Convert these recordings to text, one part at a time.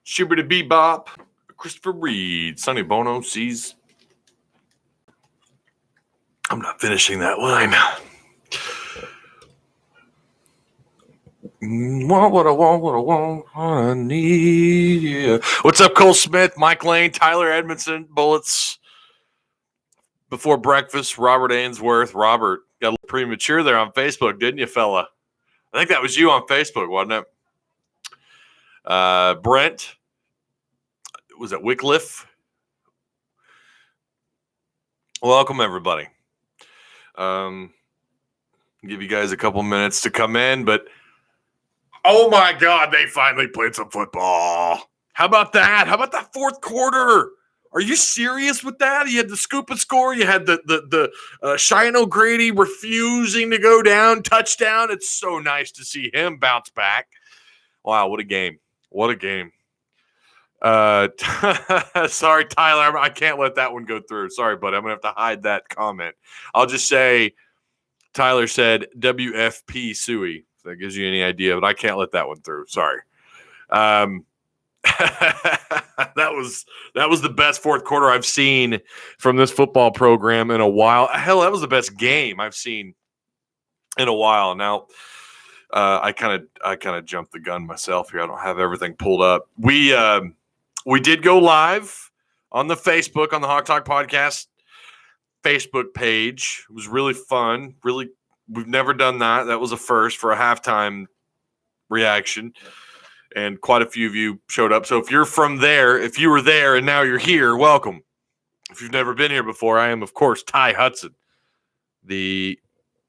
Shibbity Bebop, Christopher Reed, Sonny Bono sees. I'm not finishing that line. What I want, I need, yeah. What's up, Cole Smith, Mike Lane, Tyler Edmonson, Bullets. Before breakfast, Robert Ainsworth. Robert, got a little premature there on Facebook, didn't you, fella? I think that was you on Facebook, wasn't it? Brent, was it Wycliffe? Welcome, everybody. Give you guys a couple minutes to come in, but oh my God, they finally played some football. How about that? How about that fourth quarter? Are you serious with that? You had the scoop and score. You had the Shine O'Grady refusing to go down, touchdown. It's so nice to see him bounce back. Wow, what a game. What a game. Sorry, Tyler. I can't let that one go through. Sorry, buddy. I'm going to have to hide that comment. I'll just say Tyler said WFP Suey. If that gives you any idea, but I can't let that one through. Sorry. That was the best fourth quarter I've seen from this football program in a while. Hell, that was the best game I've seen in a while. Now, I kind of jumped the gun myself here. I don't have everything pulled up. We did go live on the Facebook, on the Hawk Talk Podcast Facebook page. It was really fun. Really, we've never done that. That was a first for a halftime reaction. And quite a few of you showed up. So if you're from there, if you were there and now you're here, welcome. If you've never been here before, I am, of course, Ty Hudson, the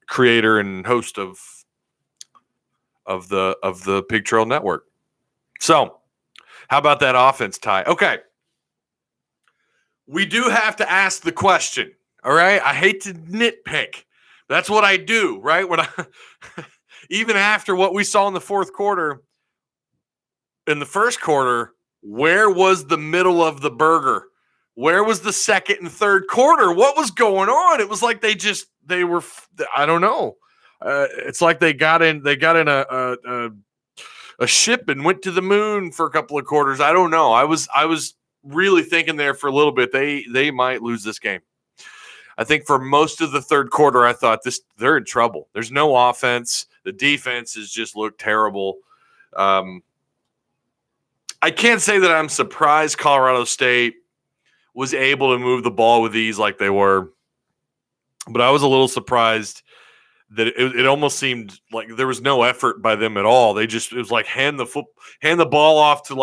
creator and host of the Pig Trail Network. So how about that offense, Ty? Okay. We do have to ask the question, all right? I hate to nitpick. That's what I do, right? When even after what we saw in the fourth quarter, in the first quarter, where was the middle of the burger? Where was the second and third quarter? What was going on? It was like they were, I don't know. It's like they got in a ship and went to the moon for a couple of quarters. I don't know. I was really thinking there for a little bit they might lose this game. I think for most of the third quarter, I thought they're in trouble. There's no offense. The defense has just looked terrible. I can't say that I'm surprised Colorado State was able to move the ball with ease like they were, but I was a little surprised that it almost seemed like there was no effort by them at all. It was like hand the ball off to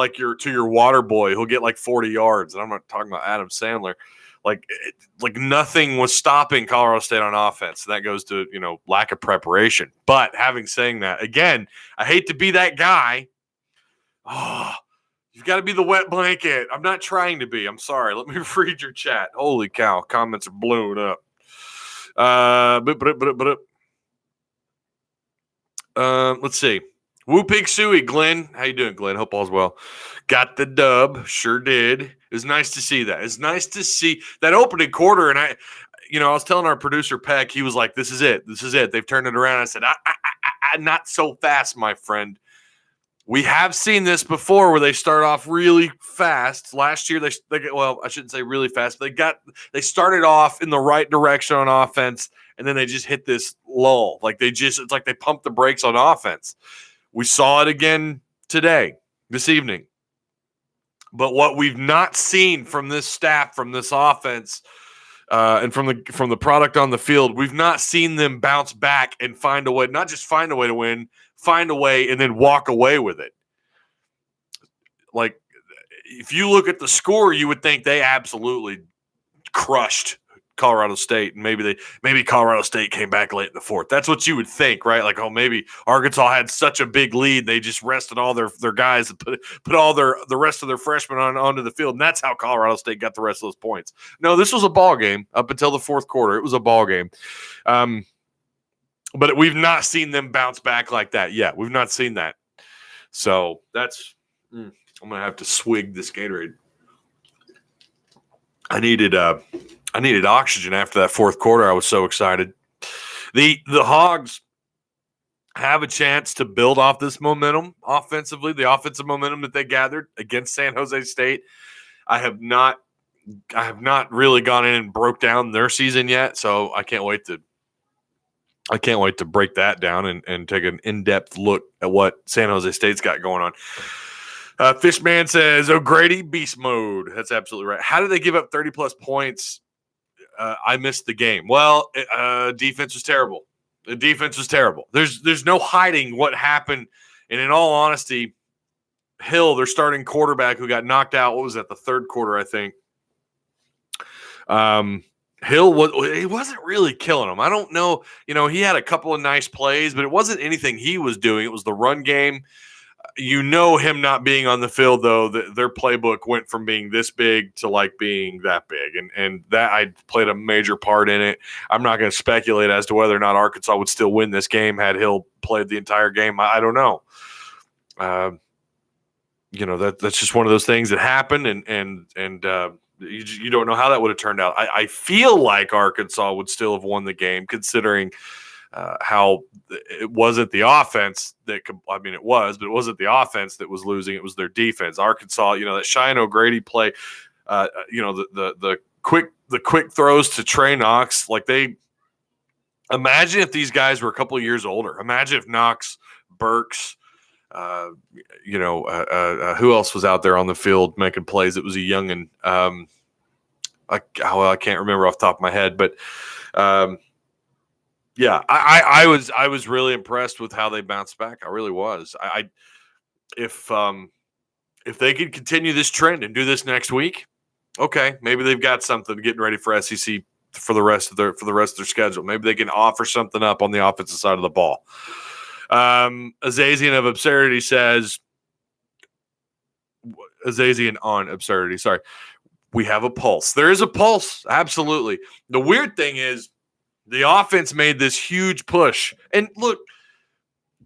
your water boy who'll get like 40 yards. And I'm not talking about Adam Sandler. Like nothing was stopping Colorado State on offense. And that goes to, lack of preparation. But having saying that, again, I hate to be that guy. Oh, you've got to be the wet blanket. I'm not trying to be. I'm sorry. Let me read your chat. Holy cow. Comments are blowing up. Let's see. Woo Pig Suey, Glenn. How you doing, Glenn? Hope all's well. Got the dub. Sure did. It was nice to see that. It's nice to see that opening quarter. And I was telling our producer, Peck, he was like, this is it. This is it. They've turned it around. I said, not so fast, my friend. We have seen this before where they start off really fast. Last year, I shouldn't say really fast, but they started off in the right direction on offense, and then they just hit this lull. It's like they pumped the brakes on offense. We saw it again today, this evening. But what we've not seen from this staff, from this offense, and from the product on the field, we've not seen them bounce back and find a way, not just find a way to win, find a way and then walk away with it. Like, if you look at the score, you would think they absolutely crushed Colorado State, and maybe Colorado State came back late in the fourth. That's what you would think, right? Like, oh, maybe Arkansas had such a big lead, they just rested all their guys and put all the rest of their freshmen onto the field, and that's how Colorado State got the rest of those points. No, this was a ball game up until the fourth quarter. It was a ball game, but we've not seen them bounce back like that yet. We've not seen that, so that's. I'm gonna have to swig this Gatorade. I needed oxygen after that fourth quarter. I was so excited. The Hogs have a chance to build off this momentum offensively, the offensive momentum that they gathered against San Jose State. I have not really gone in and broke down their season yet, so I can't wait to break that down and take an in-depth look at what San Jose State's got going on. Fishman says, O'Grady, beast mode. That's absolutely right. How did they give up 30-plus points? I missed the game. Well, defense was terrible. The defense was terrible. There's no hiding what happened. And in all honesty, Hill, their starting quarterback who got knocked out, what was that, the third quarter, I think. He wasn't really killing them. I don't know. He had a couple of nice plays, but it wasn't anything he was doing. It was the run game. Him not being on the field, though, their playbook went from being this big to like being that big. And that I played a major part in it. I'm not going to speculate as to whether or not Arkansas would still win this game had Hill played the entire game. I don't know. That's just one of those things that happened, and you don't know how that would have turned out. I feel like Arkansas would still have won the game, considering how it wasn't the offense that could. I mean, it was, but it wasn't the offense that was losing. It was their defense. Arkansas, that Cheyenne O'Grady play, the quick throws to Trey Knox. Like, they imagine if these guys were a couple of years older. Imagine if Knox, Burks. Who else was out there on the field making plays? It was a youngin. I can't remember off the top of my head, but I was really impressed with how they bounced back. I really was. If they could continue this trend and do this next week, okay, maybe they've got something getting ready for SEC for the rest of their schedule. Maybe they can offer something up on the offensive side of the ball. Azazian of Absurdity says, Azazian on Absurdity, sorry. We have a pulse. There is a pulse, absolutely. The weird thing is the offense made this huge push. And look,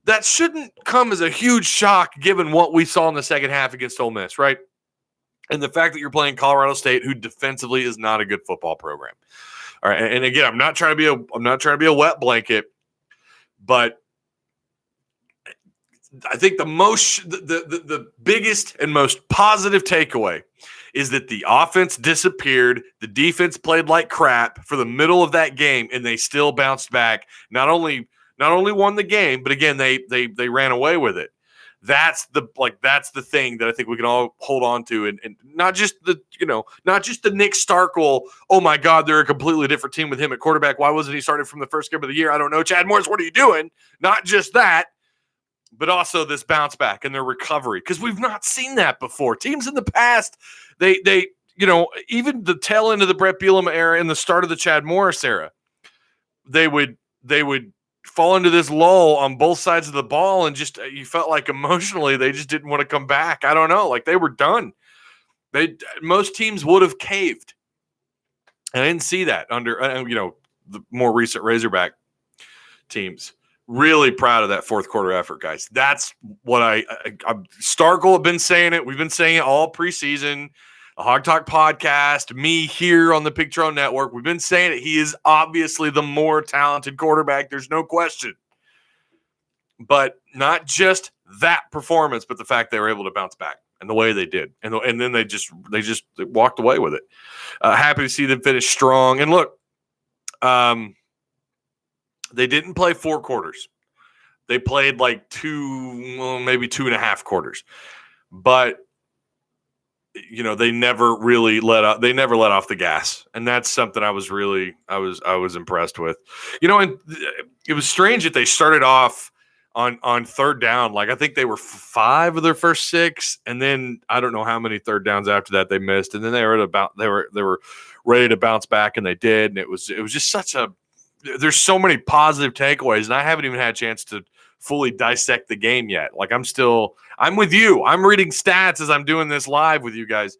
that shouldn't come as a huge shock given what we saw in the second half against Ole Miss, right? And the fact that you're playing Colorado State, who defensively is not a good football program. All right, and again, I'm not trying to be a wet blanket, but I think the biggest and most positive takeaway is that the offense disappeared. The defense played like crap for the middle of that game, and they still bounced back. Not only won the game, but again, they ran away with it. That's the thing that I think we can all hold on to, and not just the Nick Starkel. Oh my God, they're a completely different team with him at quarterback. Why wasn't he started from the first game of the year? I don't know. Chad Morris, what are you doing? Not just that, but also this bounce back and their recovery, because we've not seen that before. Teams in the past, they even the tail end of the Brett Bielema era and the start of the Chad Morris era, they would fall into this lull on both sides of the ball, and just you felt like emotionally they just didn't want to come back. I don't know, like they were done. Most teams would have caved, and I didn't see that under the more recent Razorback teams. Really proud of that fourth quarter effort, guys. That's what Starkel have been saying it. We've been saying it all preseason. The Hog Talk podcast, me here on the Pig Trail Network. We've been saying it. He is obviously the more talented quarterback. There's no question. But not just that performance, but the fact they were able to bounce back and the way they did. And then they just walked away with it. Happy to see them finish strong. And look, they didn't play 4 quarters. They played like maybe 2.5 quarters. But they never really let up. They never let off the gas, and that's something I was impressed with. And it was strange that they started off on third down. Like I think they were 5 of their first 6, and then I don't know how many third downs after that they missed, and then they were ready to bounce back, and they did. And it was just such a. There's so many positive takeaways, and I haven't even had a chance to fully dissect the game yet. Like I'm with you. I'm reading stats as I'm doing this live with you guys.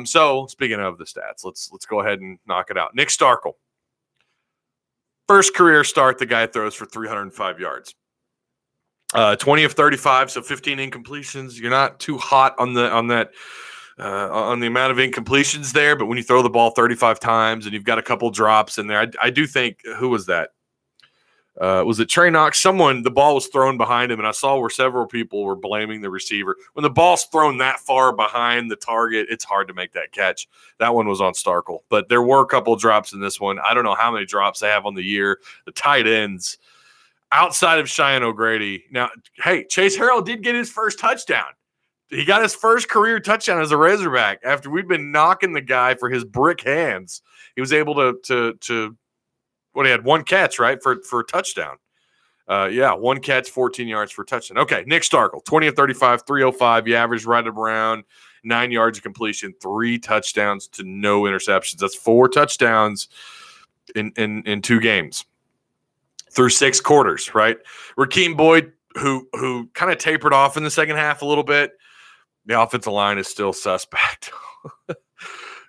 So speaking of the stats, let's go ahead and knock it out. Nick Starkel, first career start, the guy throws for 305 yards, 20 of 35, so 15 incompletions. You're not too hot on the amount of incompletions there, but when you throw the ball 35 times and you've got a couple drops in there, I do think, who was that? Was it Trey Knox? The ball was thrown behind him, and I saw where several people were blaming the receiver. When the ball's thrown that far behind the target, it's hard to make that catch. That one was on Starkel. But there were a couple of drops in this one. I don't know how many drops they have on the year. The tight ends, outside of Cheyenne O'Grady. Now, hey, Chase Harrell did get his first touchdown. He got his first career touchdown as a Razorback after we'd been knocking the guy for his brick hands. He was able to he had one catch, right, for a touchdown. One catch, 14 yards for a touchdown. Okay, Nick Starkel, 20 of 35, 305. He averaged right around 9 yards of completion, 3 touchdowns to no interceptions. That's 4 touchdowns in 2 games through 6 quarters, right? Rakeem Boyd, who kind of tapered off in the second half a little bit. The offensive line is still suspect.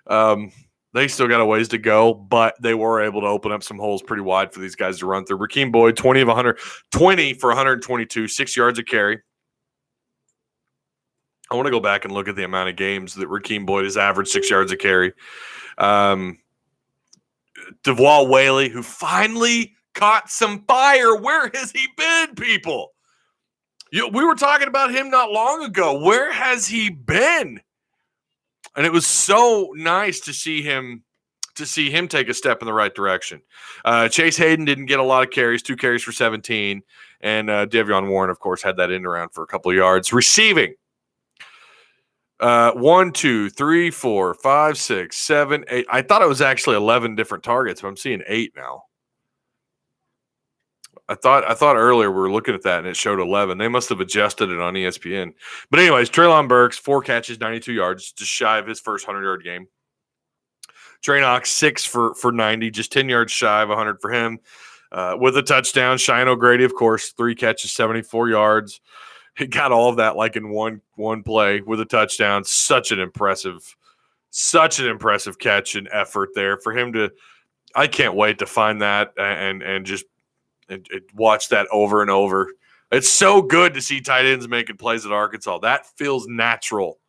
They still got a ways to go, but they were able to open up some holes pretty wide for these guys to run through. Rakeem Boyd, 20 for 122, 6 yards a carry. I want to go back and look at the amount of games that Rakeem Boyd has averaged 6 yards a carry. Devwall Whaley, who finally caught some fire. Where has he been, people? We were talking about him not long ago. Where has he been? And it was so nice to see him take a step in the right direction. Chase Hayden didn't get a lot of carries, 2 carries for 17. And De'Vion Warren, of course, had that end around for a couple of yards. Receiving, 1, 2, 3, 4, 5, 6, 7, 8. I thought it was actually 11 different targets, but I'm seeing 8 now. I thought earlier we were looking at that and it showed 11. They must have adjusted it on ESPN. But anyways, Treylon Burks, 4 catches, 92 yards, just shy of his first 100-yard game. Trey Knox, 6 for 90, just 10 yards shy of 100 for him. With a touchdown. Cheyenne O'Grady, of course, 3 catches, 74 yards. He got all of that like in one play with a touchdown. Such an impressive catch and effort there for him to. I can't wait to find that and just watch that over and over. It's so good to see tight ends making plays at Arkansas. That feels natural.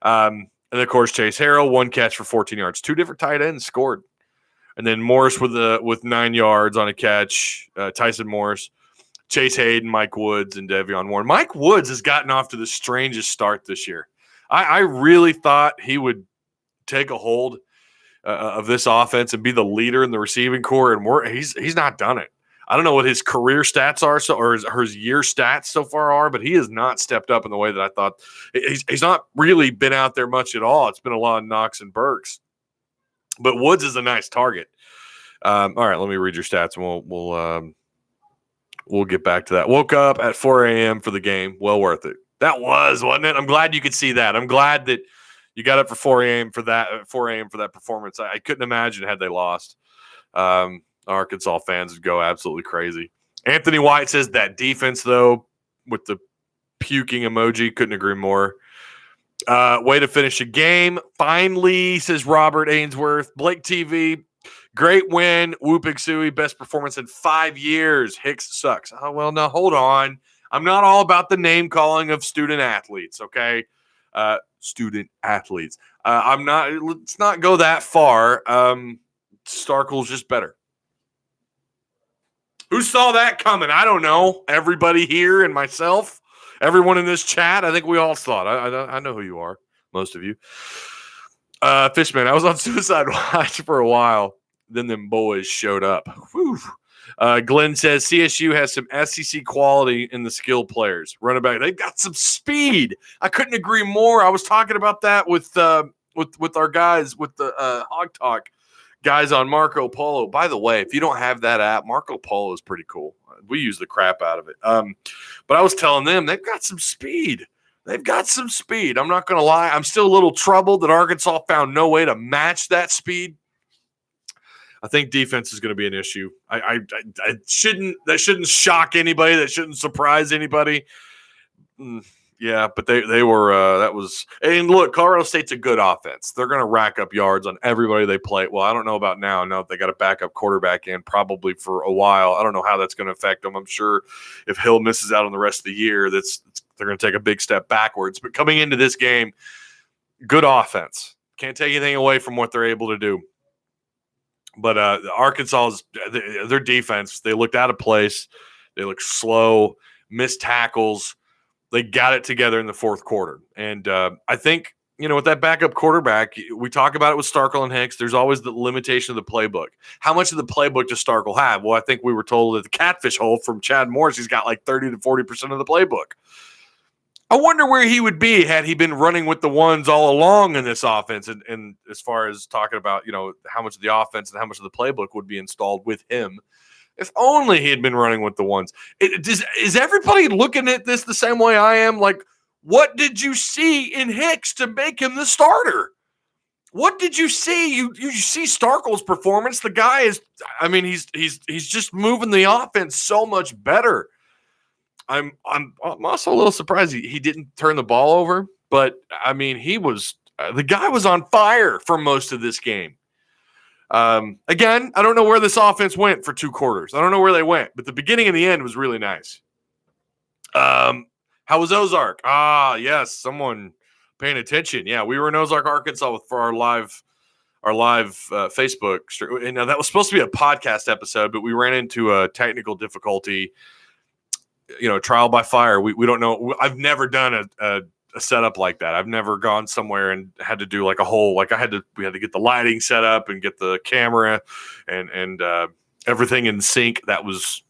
And of course, Chase Harrell, 1 catch for 14 yards. 2 different tight ends scored. And then Morris with 9 yards on a catch. Tyson Morris, Chase Hayden, Mike Woods, and De'Vion Warren. Mike Woods has gotten off to the strangest start this year. I really thought he would take a hold of this offense and be the leader in the receiving core, and he's not done it. I don't know what his career stats are, or his year stats so far are, but he has not stepped up in the way that I thought. He's not really been out there much at all. It's been a lot of Knox and Burks, but Woods is a nice target. All right, let me read your stats, and we'll get back to that. Woke up at 4 a.m. for the game. Well worth it. That wasn't it? I'm glad you could see that. I'm glad that you got up for 4 a.m. for that performance. I couldn't imagine had they lost. Arkansas fans would go absolutely crazy. Anthony White says that defense, though, with the puking emoji, couldn't agree more. Way to finish a game. Finally, says Robert Ainsworth. Blake TV, great win. Woo Pig Sooie, best performance in 5 years. Hicks sucks. Oh, well, now hold on. I'm not all about the name calling of student athletes, okay? Student athletes. I'm not. Let's not go that far. Starkel's just better. Who saw that coming? I don't know. Everybody here and myself, everyone in this chat. I think we all saw it. I know who you are, most of you. Fishman, I was on suicide watch for a while. Then them boys showed up. Whew. Glenn says CSU has some SEC quality in the skilled players. Running back, they've got some speed. I couldn't agree more. I was talking about that with our guys, with the Hog Talk guys on Marco Polo. By the way, if you don't have that app, Marco Polo is pretty cool. We use the crap out of it. But I was telling them they've got some speed. I'm not going to lie. I'm still a little troubled that Arkansas found no way to match that speed. I think defense is going to be an issue. That shouldn't shock anybody. That shouldn't surprise anybody. Yeah, but they were that was. And look, Colorado State's a good offense. They're going to rack up yards on everybody they play. Well, I don't know about now. Now they got a backup quarterback in probably for a while. I don't know how that's going to affect them. I'm sure if Hill misses out on the rest of the year, they're going to take a big step backwards. But coming into this game, good offense. Can't take anything away from what they're able to do. But Arkansas's their defense, they looked out of place. They looked slow, missed tackles. They got it together in the fourth quarter. And I think, with that backup quarterback, we talk about it with Starkel and Hicks. There's always the limitation of the playbook. How much of the playbook does Starkel have? Well, I think we were told at the catfish hole from Chad Morris, he's got like 30 to 40% of the playbook. I wonder where he would be had he been running with the ones all along in this offense. And as far as talking about, how much of the offense and how much of the playbook would be installed with him. If only he had been running with the ones. Is everybody looking at this the same way I am? Like, what did you see in Hicks to make him the starter? What did you see? You see Starkel's performance. The guy is, he's just moving the offense so much better. I'm also a little surprised he didn't turn the ball over, but he was the guy was on fire for most of this game. Again, I don't know where this offense went for 2 quarters. I don't know where they went, but the beginning and the end was really nice. How was Ozark? Yes, someone paying attention. Yeah, we were in Ozark, Arkansas for our live Facebook. And that was supposed to be a podcast episode, but we ran into a technical difficulty. Trial by fire. We don't know. I've never done a setup like that. I've never gone somewhere and had to do like a whole, we had to get the lighting set up and get the camera and everything in sync. That was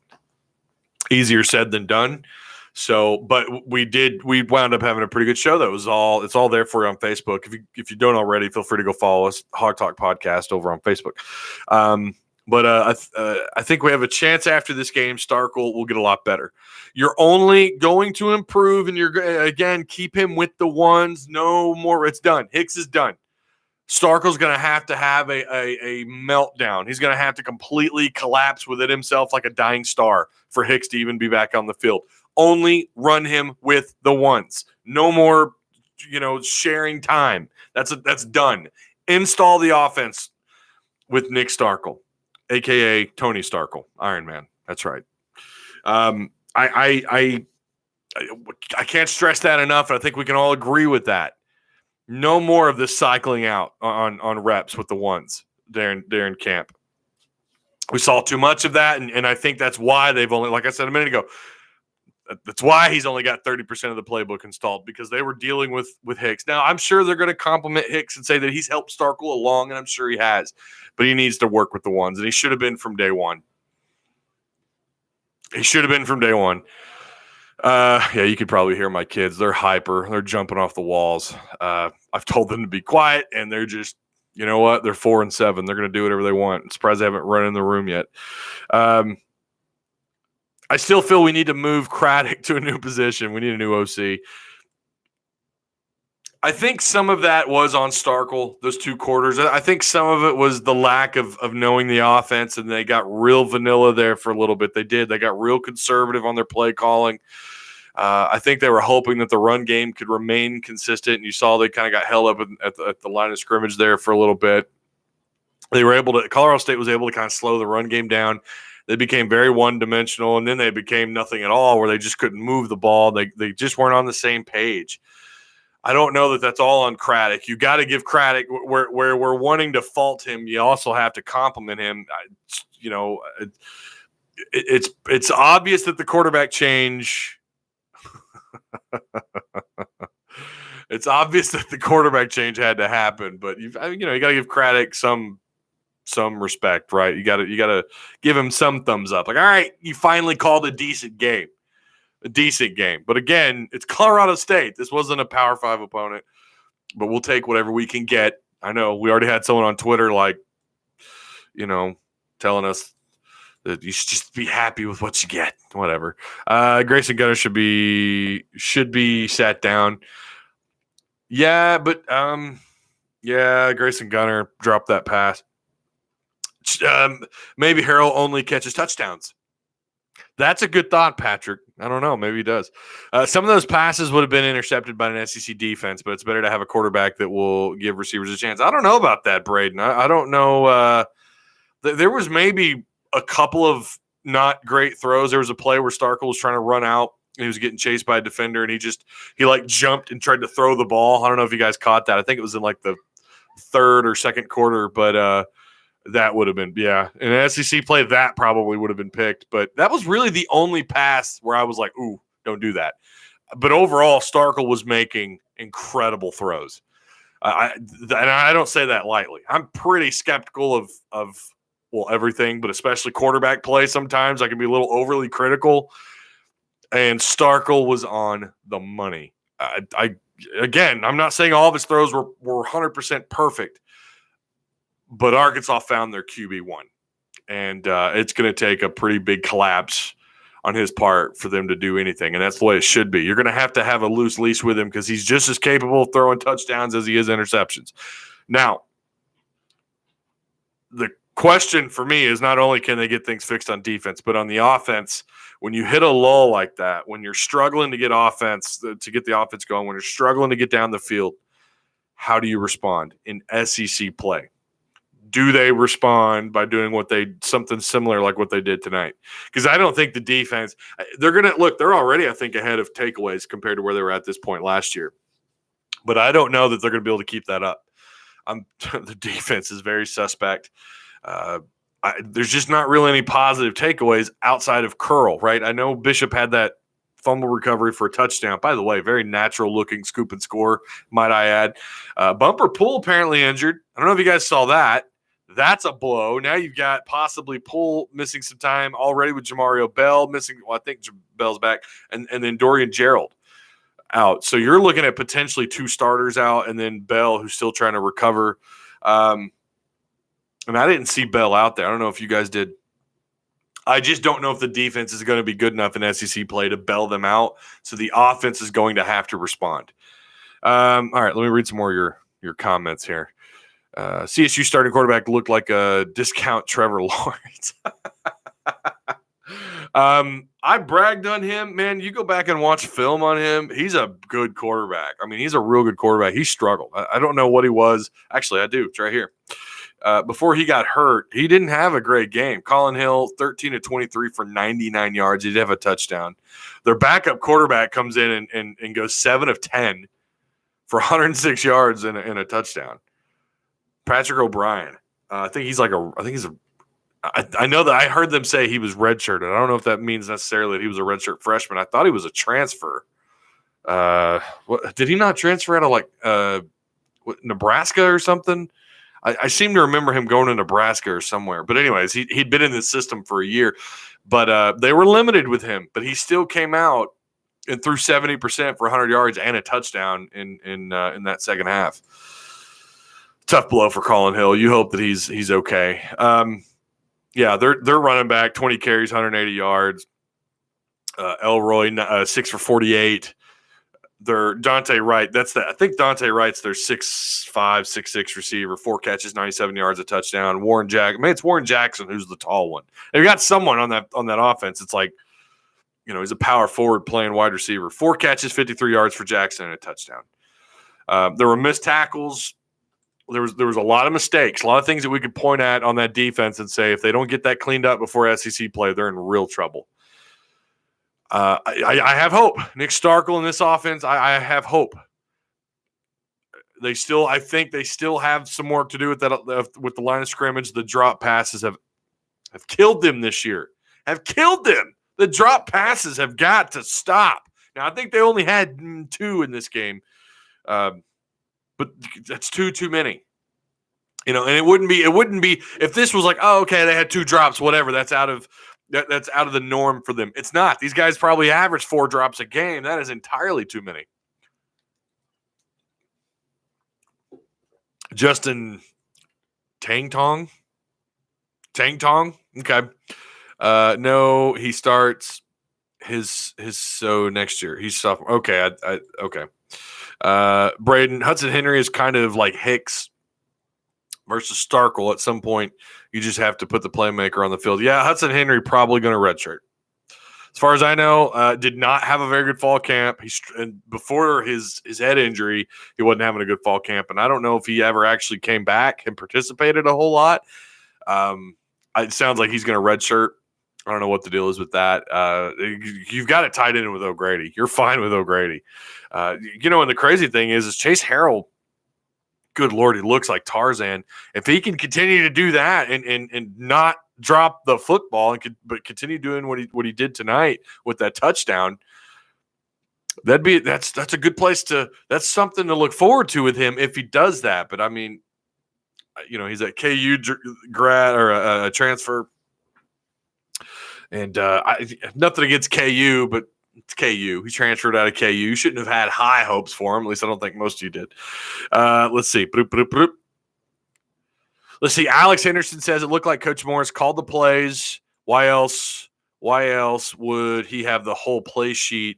easier said than done. So, but we wound up having a pretty good show. It's all there for you on Facebook. If you don't already, feel free to go follow us, Hog Talk Podcast, over on Facebook. But I think we have a chance after this game. Starkel will get a lot better. You're only going to improve, and again, keep him with the ones. No more. It's done. Hicks is done. Starkel's going to have a meltdown. He's going to have to completely collapse within himself like a dying star for Hicks to even be back on the field. Only run him with the ones. No more, sharing time. That's done. Install the offense with Nick Starkel, a.k.a. Tony Starkel, Iron Man. That's right. I can't stress that enough, and I think we can all agree with that. No more of this cycling out on reps with the ones during camp. We saw too much of that, and I think that's why they've only, like I said a minute ago, that's why he's only got 30% of the playbook installed, because they were dealing with Hicks. Now, I'm sure they're going to compliment Hicks and say that he's helped Starkel along, and I'm sure he has. But he needs to work with the ones, and he should have been from day one. Yeah, you could probably hear my kids. They're hyper. They're jumping off the walls. I've told them to be quiet, and they're just, you know what? They're 4 and 7. They're going to do whatever they want. I'm surprised they haven't run in the room yet. I still feel we need to move Craddock to a new position. We need a new OC. I think some of that was on Starkel, those 2 quarters. I think some of it was the lack of knowing the offense, and they got real vanilla there for a little bit. They did. They got real conservative on their play calling. I think they were hoping that the run game could remain consistent, and you saw they kind of got held up at the line of scrimmage there for a little bit. Colorado State was able to kind of slow the run game down. They became very one-dimensional, and then they became nothing at all, where they just couldn't move the ball. They just weren't on the same page. I don't know that that's all on Craddock. You got to give Craddock where we're wanting to fault him. You also have to compliment him. It's obvious that the quarterback change. It's obvious that the quarterback change had to happen, but you got to give Craddock some respect, right? You got to give him some thumbs up. Like, all right, you finally called a decent game. But again, it's Colorado State. This wasn't a Power 5 opponent, but we'll take whatever we can get. I know we already had someone on Twitter, telling us that you should just be happy with what you get. Whatever. Grayson Gunner should be sat down. Yeah, but Grayson Gunner dropped that pass. Maybe Harrell only catches touchdowns. That's a good thought, Patrick. I don't know. Maybe he does. Some of those passes would have been intercepted by an SEC defense, but it's better to have a quarterback that will give receivers a chance. I don't know about that, Braden. I don't know. There was maybe a couple of not great throws. There was a play where Starkel was trying to run out, and he was getting chased by a defender, and he jumped and tried to throw the ball. I don't know if you guys caught that. I think it was in the third or second quarter, but That would have been, yeah. In SEC play, that probably would have been picked. But that was really the only pass where I was like, ooh, don't do that. But overall, Starkel was making incredible throws. And I don't say that lightly. I'm pretty skeptical of everything, but especially quarterback play. Sometimes I can be a little overly critical. And Starkel was on the money. Again, I'm not saying all of his throws were 100% perfect, but Arkansas found their QB1. And it's going to take a pretty big collapse on his part for them to do anything. And that's the way it should be. You're going to have a loose leash with him because he's just as capable of throwing touchdowns as he is interceptions. Now, the question for me is not only can they get things fixed on defense, but on the offense, when you hit a lull like that, when you're struggling to get the offense going, when you're struggling to get down the field, how do you respond in SEC play? Do they respond by doing something similar like what they did tonight? Because I don't think the defense, they're already, I think, ahead of takeaways compared to where they were at this point last year. But I don't know that they're going to be able to keep that up. The defense is very suspect. There's just not really any positive takeaways outside of Curl, right? I know Bishop had that fumble recovery for a touchdown. By the way, very natural-looking scoop and score, might I add. Bumper Pool apparently injured. I don't know if you guys saw that. That's a blow. Now you've got possibly Poole missing some time already with Jamario Bell missing. Well, I think Bell's back, and then Dorian Gerald out. So you're looking at potentially 2 starters out, and then Bell, who's still trying to recover. And I didn't see Bell out there. I don't know if you guys did. I just don't know if the defense is going to be good enough in SEC play to bail them out. So the offense is going to have to respond. All right, let me read some more of your comments here. CSU starting quarterback looked like a discount Trevor Lawrence. I bragged on him. Man, you go back and watch film on him. He's a good quarterback. I mean, he's a real good quarterback. He struggled. I don't know what he was. Actually, I do. It's right here. Before he got hurt, he didn't have a great game. Colin Hill, 13 of 23 for 99 yards. He did have a touchdown. Their backup quarterback comes in and goes 7 of 10 for 106 yards and a touchdown. Patrick O'Brien. I know that I heard them say he was redshirted. I don't know if that means necessarily that he was a redshirt freshman. I thought he was a transfer. Did he not transfer out of Nebraska or something? I seem to remember him going to Nebraska or somewhere. But anyways, he'd been in the system for a year. But they were limited with him. But he still came out and threw 70% for 100 yards and a touchdown in that second half. Tough blow for Colin Hill. You hope that he's okay. Yeah, they're running back, 20 carries, 180 yards. Elroy, 6 for 48. They're Dante Wright. I think Dante Wright's their 6'5", 6'6" receiver, 4 catches, 97 yards, a touchdown. It's Warren Jackson who's the tall one. They've got someone on that offense. It's like, he's a power forward playing wide receiver. 4 catches, 53 yards for Jackson and a touchdown. There were missed tackles. There was a lot of mistakes, a lot of things that we could point at on that defense and say if they don't get that cleaned up before SEC play, they're in real trouble. I have hope. Nick Starkel in this offense, I have hope. I think they still have some work to do with that with the line of scrimmage. The drop passes have killed them this year. Have killed them. The drop passes have got to stop. Now I think they only had 2 in this game. But that's too many, and it wouldn't be if this was like, oh, okay, they had 2 drops, whatever. That's out of the norm for them. It's not. These guys probably average 4 drops a game. That is entirely too many. Justin Tang Tong. Okay. No, he starts his next year. He's sophomore. Okay. Okay. Braden Hudson Henry is kind of like Hicks versus Starkel. At some point, you just have to put the playmaker on the field. Yeah, Hudson Henry probably going to redshirt. As far as I know, did not have a very good fall camp. Before his head injury, he wasn't having a good fall camp, and I don't know if he ever actually came back and participated a whole lot. It sounds like he's going to redshirt. I don't know what the deal is with that. You've got it tied in with O'Grady. You're fine with O'Grady. And the crazy thing is Chase Harrell good Lord, he looks like Tarzan. If he can continue to do that and not drop the football but continue doing what he did tonight with that touchdown, that's a good place that's something to look forward to with him if he does that. But I mean, he's a KU grad or a transfer, and nothing against KU, but it's KU. He transferred out of KU. You shouldn't have had high hopes for him. At least I don't think most of you did. Let's see. Let's see. Alex Henderson says it looked like Coach Morris called the plays. Why else would he have the whole play sheet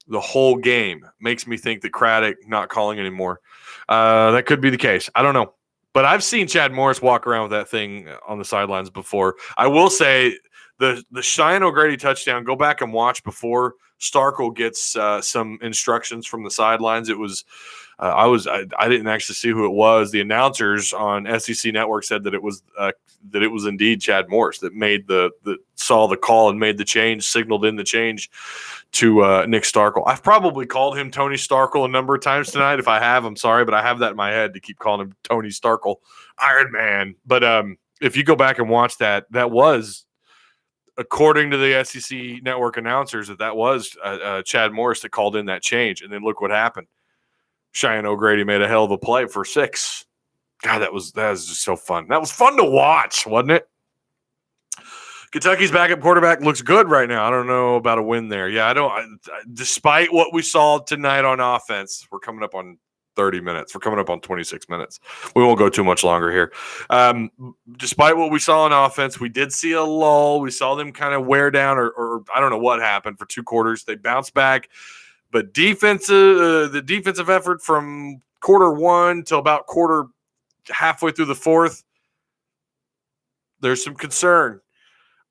the whole game? Makes me think that Craddock not calling anymore. That could be the case. I don't know. But I've seen Chad Morris walk around with that thing on the sidelines before. I will say the Cheyenne O'Grady touchdown, go back and watch before Starkle gets some instructions from the sidelines. It was I didn't actually see who it was. The announcers on SEC Network said that it was indeed Chad Morris that made saw the call and made the change, signaled in the change to Nick Starkle. I've probably called him Tony Starkle a number of times tonight. If I have, I'm sorry, but I have that in my head to keep calling him Tony Starkle, Iron Man. But if you go back and watch that was, according to the SEC Network announcers, that was Chad Morris that called in that change. And then look what happened. Cheyenne O'Grady made a hell of a play for 6. God, that was just so fun. That was fun to watch, wasn't it? Kentucky's backup quarterback looks good right now. I don't know about a win there. Yeah, despite what we saw tonight on offense, we're coming up on 30 minutes. We're coming up on 26 minutes. We won't go too much longer here. Despite what we saw on offense, we did see a lull. We saw them kind of wear down or I don't know what happened for 2 quarters. They bounced back. But the defensive effort from quarter 1 till about halfway through the 4th, there's some concern.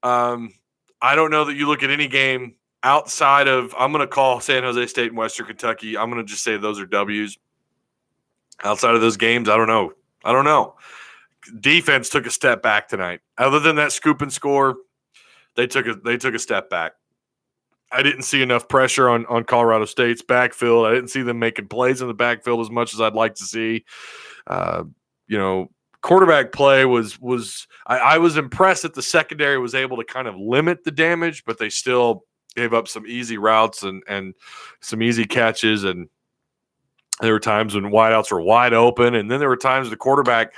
I don't know that you look at any game outside of, I'm going to call San Jose State and Western Kentucky. I'm going to just say those are W's. Outside of those games, I don't know. Defense took a step back tonight. Other than that scoop and score, they took a step back. I didn't see enough pressure on Colorado State's backfield. I didn't see them making plays in the backfield as much as I'd like to see. Quarterback play was I was impressed that the secondary was able to kind of limit the damage, but they still gave up some easy routes and some easy catches. And there were times when wideouts were wide open, and then there were times the quarterback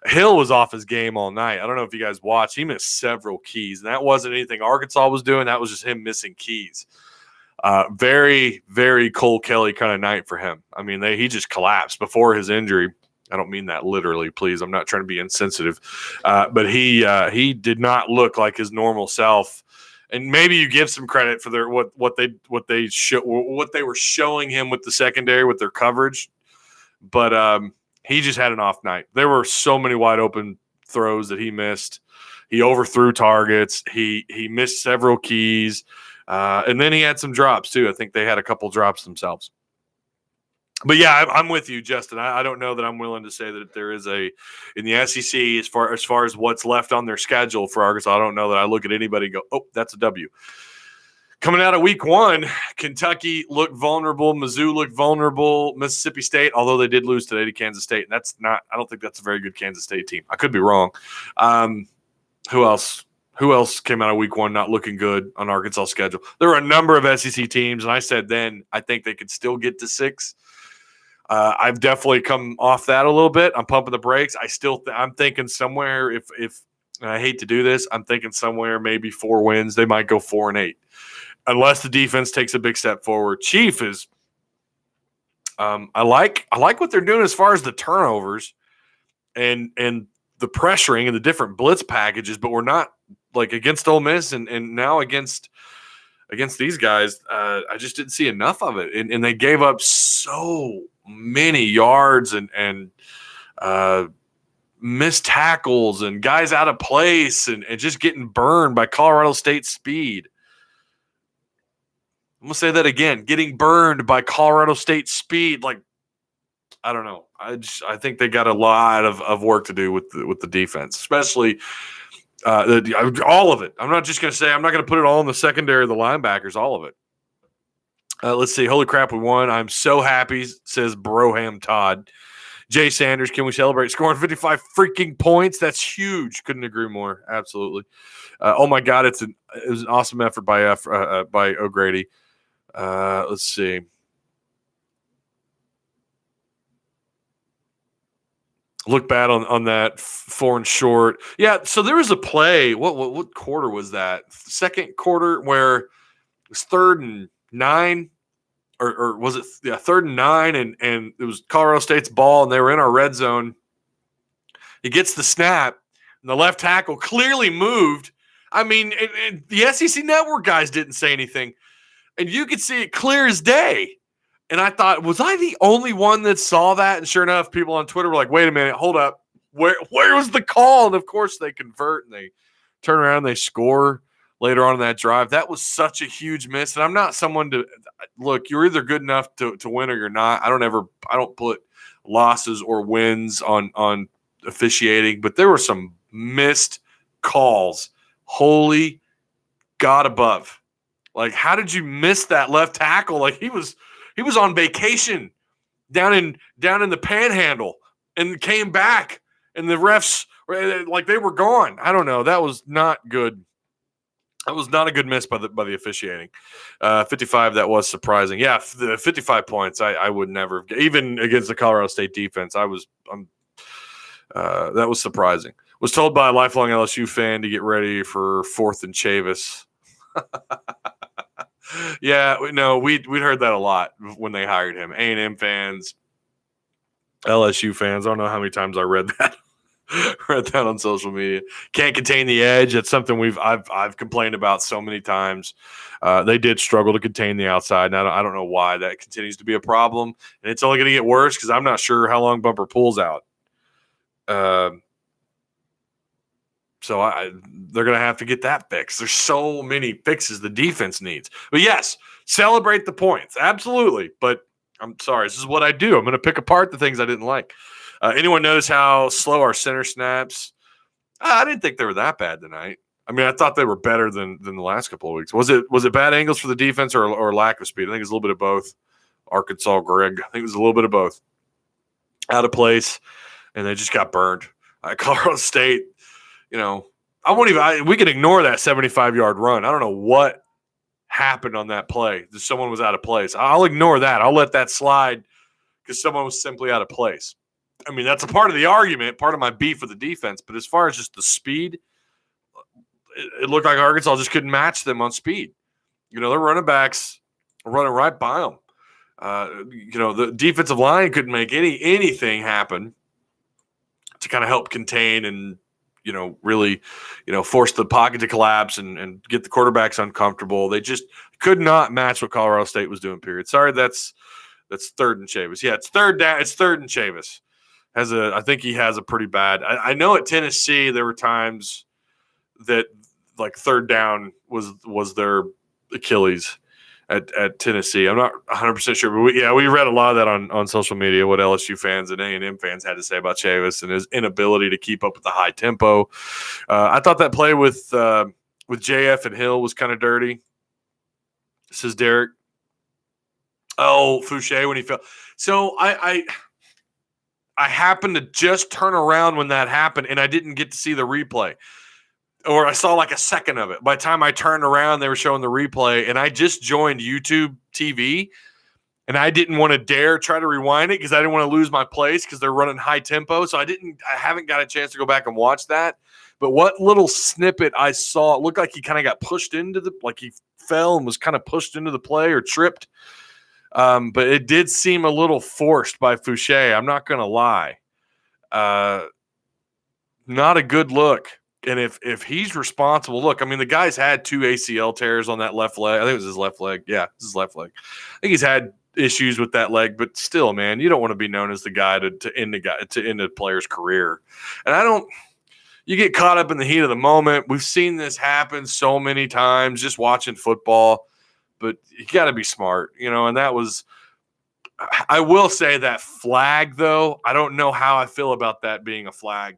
Hill was off his game all night. I don't know if you guys watched. He missed several keys, and that wasn't anything Arkansas was doing. That was just him missing keys. Very, very Cole Kelly kind of night for him. I mean, he just collapsed before his injury. I don't mean that literally, please. I'm not trying to be insensitive. But he did not look like his normal self. And maybe you give some credit for what they were showing him with the secondary with their coverage. But he just had an off night. There were so many wide open throws that he missed. He overthrew targets. He missed several keys. And then he had some drops too. I think they had a couple drops themselves. But yeah, I'm with you, Justin. I don't know that I'm willing to say that there is in the SEC as far as what's left on their schedule for Arkansas. I don't know that I look at anybody and go, oh, that's a W. Coming out of week 1, Kentucky looked vulnerable. Mizzou looked vulnerable. Mississippi State, although they did lose today to Kansas State, and I don't think that's a very good Kansas State team. I could be wrong. Who else? Who else came out of week 1 not looking good on Arkansas' schedule? There were a number of SEC teams, and I said then I think they could still get to 6. I've definitely come off that a little bit. I'm pumping the brakes. I'm thinking somewhere if and I hate to do this, I'm thinking somewhere maybe 4 wins. They might go 4-8, unless the defense takes a big step forward. Chief is, I like what they're doing as far as the turnovers and the pressuring and the different blitz packages, but we're not like against Ole Miss and now against these guys. I just didn't see enough of it, and they gave up so many yards and missed tackles and guys out of place and just getting burned by Colorado State's speed. I'm going to say that again, getting burned by Colorado State's speed. Like, I don't know. I think they got a lot of work to do with the defense, especially all of it. I'm not just going to say, I'm not going to put it all in the secondary of the linebackers, all of it. Let's see. Holy crap, we won. I'm so happy, says Broham Todd. Jay Sanders, can we celebrate scoring 55 freaking points? That's huge. Couldn't agree more. Absolutely. Oh my God, it was an awesome effort by O'Grady. Let's see. Look bad on that 4 and short. Yeah, so there was a play. What quarter was that? Second quarter where it was 3rd and 9, or was it 3rd and 9, and it was Colorado State's ball, and they were in our red zone. He gets the snap, and the left tackle clearly moved. I mean, and the SEC Network guys didn't say anything, and you could see it clear as day. And I thought, was I the only one that saw that? And sure enough, people on Twitter were like, wait a minute, hold up. Where was the call? And of course they convert and they turn around and they score later on in that drive. That was such a huge miss. And I'm not someone to look, you're either good enough to win or you're not. I don't put losses or wins on officiating, but there were some missed calls. Holy God above. Like, how did you miss that left tackle? Like he was on vacation down in the Panhandle and came back, and the refs like they were gone. I don't know. That was not good. That was not a good miss by the officiating. 55. That was surprising. Yeah, the 55 points. I would never, even against the Colorado State defense. That was surprising. Was told by a lifelong LSU fan to get ready for 4th and Chavis. Yeah, no, we'd heard that a lot when they hired him. A&M fans, LSU fans. I don't know how many times I read that. Read that on social media. Can't contain the edge. That's something I've complained about so many times. They did struggle to contain the outside, and I don't know why that continues to be a problem. And it's only going to get worse because I'm not sure how long Bumper Pool's out. So they're going to have to get that fixed. There's so many fixes the defense needs. But yes, celebrate the points. Absolutely. But I'm sorry. This is what I do. I'm going to pick apart the things I didn't like. Anyone notice how slow our center snaps? I didn't think they were that bad tonight. I mean, I thought they were better than the last couple of weeks. Was it bad angles for the defense or lack of speed? I think it's a little bit of both. Arkansas, Greg. I think it was a little bit of both. Out of place, and they just got burned. Colorado State, we can ignore that 75-yard run. I don't know what happened on that play. Someone was out of place. I'll ignore that. I'll let that slide because someone was simply out of place. I mean, that's a part of the argument, part of my beef with the defense. But as far as just the speed, it looked like Arkansas just couldn't match them on speed. Their running backs were running right by them. The defensive line couldn't make anything happen to kind of help contain and really, force the pocket to collapse and get the quarterbacks uncomfortable. They just could not match what Colorado State was doing, period. Sorry, that's 3rd and Chavis. Yeah, it's 3rd down. It's 3rd and Chavis. I think he has a pretty bad. I know at Tennessee there were times that like 3rd down was their Achilles at Tennessee. I'm not 100% sure, but we read a lot of that on social media, what LSU fans and A&M fans had to say about Chavis and his inability to keep up with the high tempo. I thought that play with JF and Hill was kind of dirty, says Derek. Oh, Fouché when he fell. So I happened to just turn around when that happened, and I didn't get to see the replay. Or I saw like a second of it. By the time I turned around, they were showing the replay, and I just joined YouTube TV, and I didn't want to dare try to rewind it because I didn't want to lose my place because they're running high tempo. So I haven't got a chance to go back and watch that. But what little snippet I saw, it looked like he kind of got pushed like he fell and was kind of pushed into the play or tripped. But it did seem a little forced by Fouché. I'm not going to lie. Not a good look. And if he's responsible, look, I mean, the guy's had 2 ACL tears on that left leg. I think it was his left leg. Yeah, it's his left leg. I think he's had issues with that leg, but still, man, you don't want to be known as the guy to end a player's career. And you get caught up in the heat of the moment. We've seen this happen so many times just watching football, but you got to be smart, and that was, I will say that flag though, I don't know how I feel about that being a flag.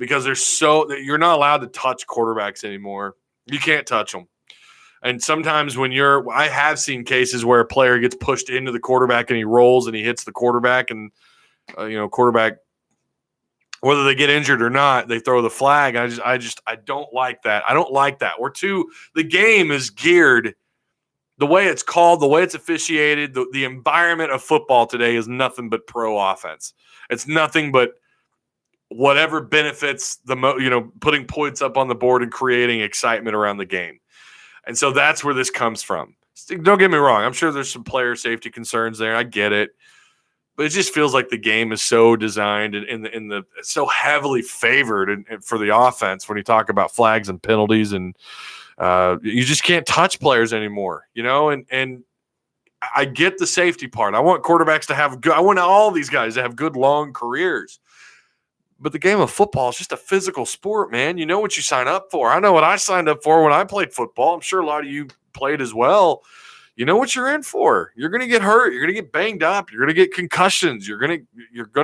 Because you're not allowed to touch quarterbacks anymore. You can't touch them. And sometimes I have seen cases where a player gets pushed into the quarterback and he rolls and he hits the quarterback. And quarterback, whether they get injured or not, they throw the flag. I don't like that. I don't like that. The game is geared, the way it's called, the way it's officiated, the environment of football today is nothing but pro offense. It's nothing but whatever benefits putting points up on the board and creating excitement around the game. And so that's where this comes from. Don't get me wrong. I'm sure there's some player safety concerns there. I get it. But it just feels like the game is so designed and so heavily favored for the offense when you talk about flags and penalties, and you just can't touch players anymore, and I get the safety part. I want quarterbacks to have good. I want all these guys to have good long careers. But the game of football is just a physical sport, man. You know what you sign up for. I know what I signed up for when I played football. I'm sure a lot of you played as well. You know what you're in for. You're going to get hurt. You're going to get banged up. You're going to get concussions. You're going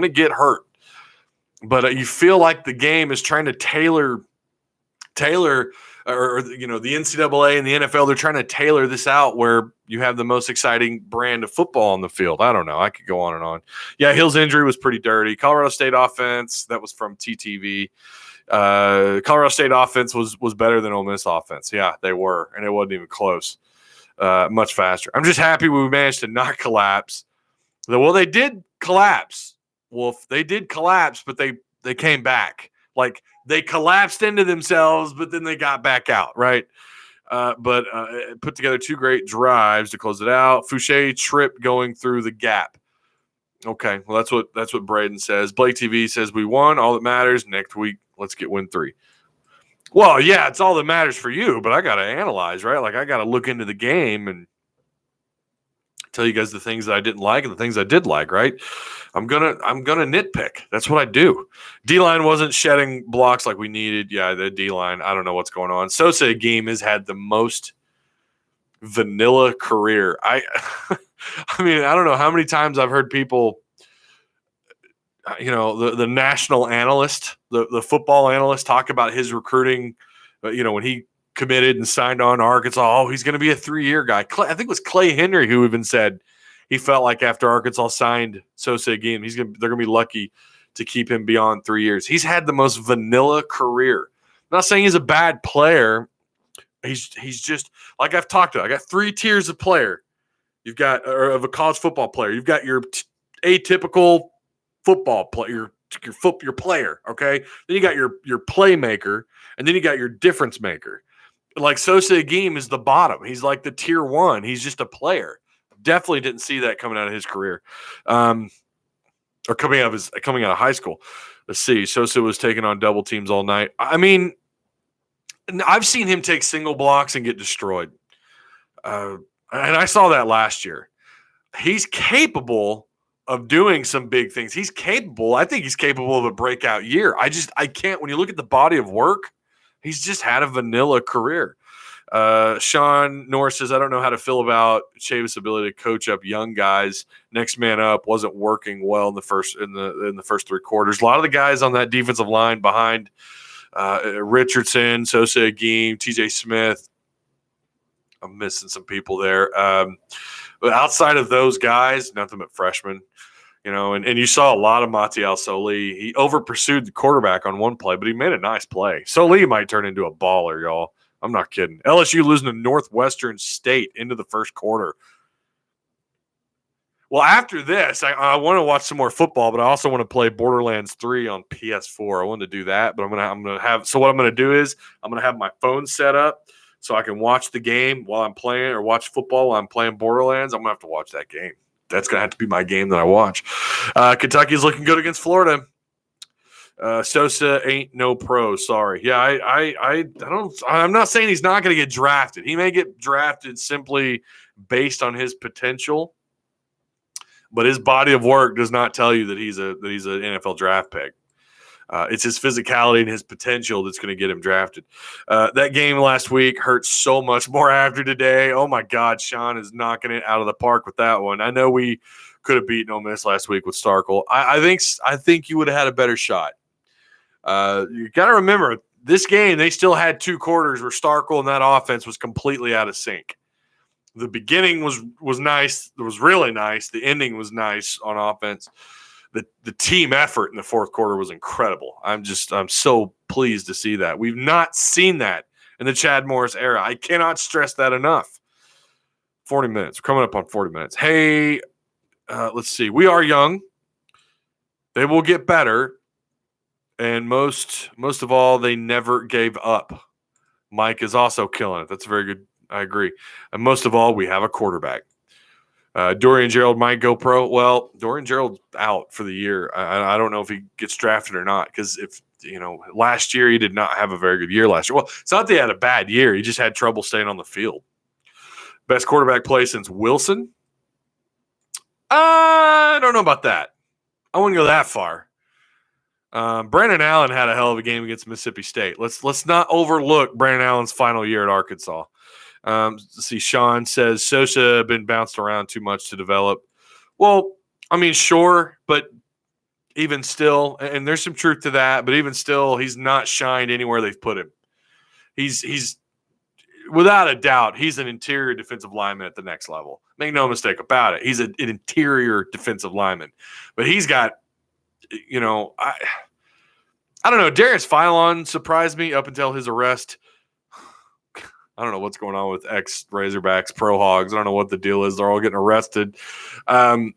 to get hurt. But you feel like the game is trying to tailor, or the NCAA and the NFL, they're trying to tailor this out where you have the most exciting brand of football on the field. I don't know. I could go on and on. Yeah, Hill's injury was pretty dirty. Colorado State offense, that was from TTV. Colorado State offense was better than Ole Miss offense. Yeah, they were, and it wasn't even close. Much faster. I'm just happy we managed to not collapse. Well, they did collapse. Wolf, they did collapse, but they came back. Like, they collapsed into themselves, but then they got back out, right? But put together two great drives to close it out. Fouché trip going through the gap. Okay, well, that's what Braden says. Blake TV says we won. All that matters. Next week, let's get win 3. Well, yeah, it's all that matters for you, but I got to analyze, right? Like, I got to look into the game and tell you guys the things that I didn't like and the things I did like, right? I'm gonna nitpick. That's what I do. D-line wasn't shedding blocks like we needed. Yeah, the D-line, I don't know what's going on. Sosa Game has had the most vanilla career. I mean, I don't know how many times I've heard people, the national analyst, the football analyst talk about his recruiting, when he committed and signed on to Arkansas. Oh, he's going to be a 3-year guy. I think it was Clay Henry who even said he felt like after Arkansas signed Sosa Game, they're going to be lucky to keep him beyond 3 years. He's had the most vanilla career. I'm not saying he's a bad player. He's just, like I've talked about, I got 3 tiers of player. You've got, or of a college football player. You've got your atypical football player, your player, okay? Then you got your playmaker, and then you got your difference maker. Like Sosa Game is the bottom. He's like the tier 1. He's just a player. Definitely didn't see that coming out of his career, or coming out of high school. Let's see. Sosa was taking on double teams all night. I mean, I've seen him take single blocks and get destroyed, and I saw that last year. He's capable of doing some big things. He's capable. I think he's capable of a breakout year. I can't. When you look at the body of work, he's just had a vanilla career. Sean Norris says, I don't know how to feel about Chavis' ability to coach up young guys. Next man up wasn't working well in the first 3 quarters. A lot of the guys on that defensive line behind Richardson, Sosa Agim, TJ Smith. I'm missing some people there. But outside of those guys, nothing but freshmen. And you saw a lot of Matial Soli. He over-pursued the quarterback on one play, but he made a nice play. Soli might turn into a baller, y'all. I'm not kidding. LSU losing to Northwestern State into the first quarter. Well, after this, I want to watch some more football, but I also want to play Borderlands 3 on PS4. I want to do that, but I'm gonna have. So what I'm gonna do is I'm gonna have my phone set up so I can watch the game while I'm playing, or watch football while I'm playing Borderlands. I'm gonna have to watch that game. That's gonna have to be my game that I watch. Kentucky's looking good against Florida. Sosa ain't no pro. Sorry. Yeah, I'm not saying he's not going to get drafted. He may get drafted simply based on his potential, but his body of work does not tell you that he's an NFL draft pick. It's his physicality and his potential that's going to get him drafted. That game last week hurt so much more after today. Oh my God, Sean is knocking it out of the park with that one. I know we could have beaten Ole Miss last week with Starkel. I think you would have had a better shot. You got to remember, this game, they still had 2 quarters where Starkel and that offense was completely out of sync. The beginning was nice. It was really nice. The ending was nice on offense. the team effort in the fourth quarter was incredible. I'm so pleased to see that. We've not seen that in the Chad Morris era. I cannot stress that enough. 40 minutes. We're coming up on 40 minutes. Hey, let's see. We are young. They will get better. And most of all, they never gave up. Mike is also killing it. That's very good. I agree. And most of all, we have a quarterback. Dorian Gerald might go pro. Well, Dorian Gerald's out for the year. I don't know if he gets drafted or not, because last year he did not have a very good year last year. Well, it's not that he had a bad year. He just had trouble staying on the field. Best quarterback play since Wilson? I don't know about that. I wouldn't go that far. Brandon Allen had a hell of a game against Mississippi State. Let's not overlook Brandon Allen's final year at Arkansas. Let's see, Sean says Sosa been bounced around too much to develop. Well, I mean, sure, but even still, and there's some truth to that, but even still, he's not shined anywhere they've put him. He's without a doubt, he's an interior defensive lineman at the next level. Make no mistake about it. He's an interior defensive lineman, but he's got, I don't know. Darius Philon surprised me up until his arrest. I don't know what's going on with ex-Razorbacks, Pro Hogs. I don't know what the deal is. They're all getting arrested. Philon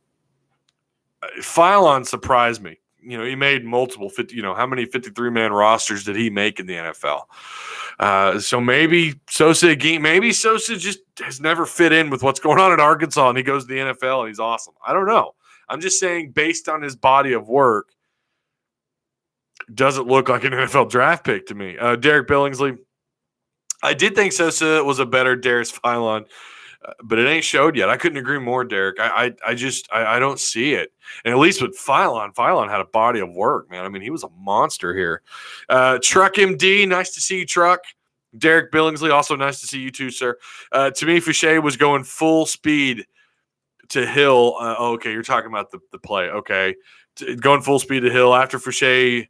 surprised me. He made multiple 50. How many 53-man rosters did he make in the NFL? So maybe Sosa just has never fit in with what's going on in Arkansas, and he goes to the NFL and he's awesome. I don't know. I'm just saying, based on his body of work, doesn't look like an NFL draft pick to me. Derek Billingsley. I did think Sosa was a better Darius Philon, but it ain't showed yet. I couldn't agree more, Derek. I don't see it. And at least with Philon had a body of work, man. I mean, he was a monster here. Truck MD, nice to see you, Truck. Derek Billingsley, also nice to see you too, sir. To me, Fouché was going full speed to Hill. Okay, you're talking about the play. Okay. Going full speed to Hill after Fouché.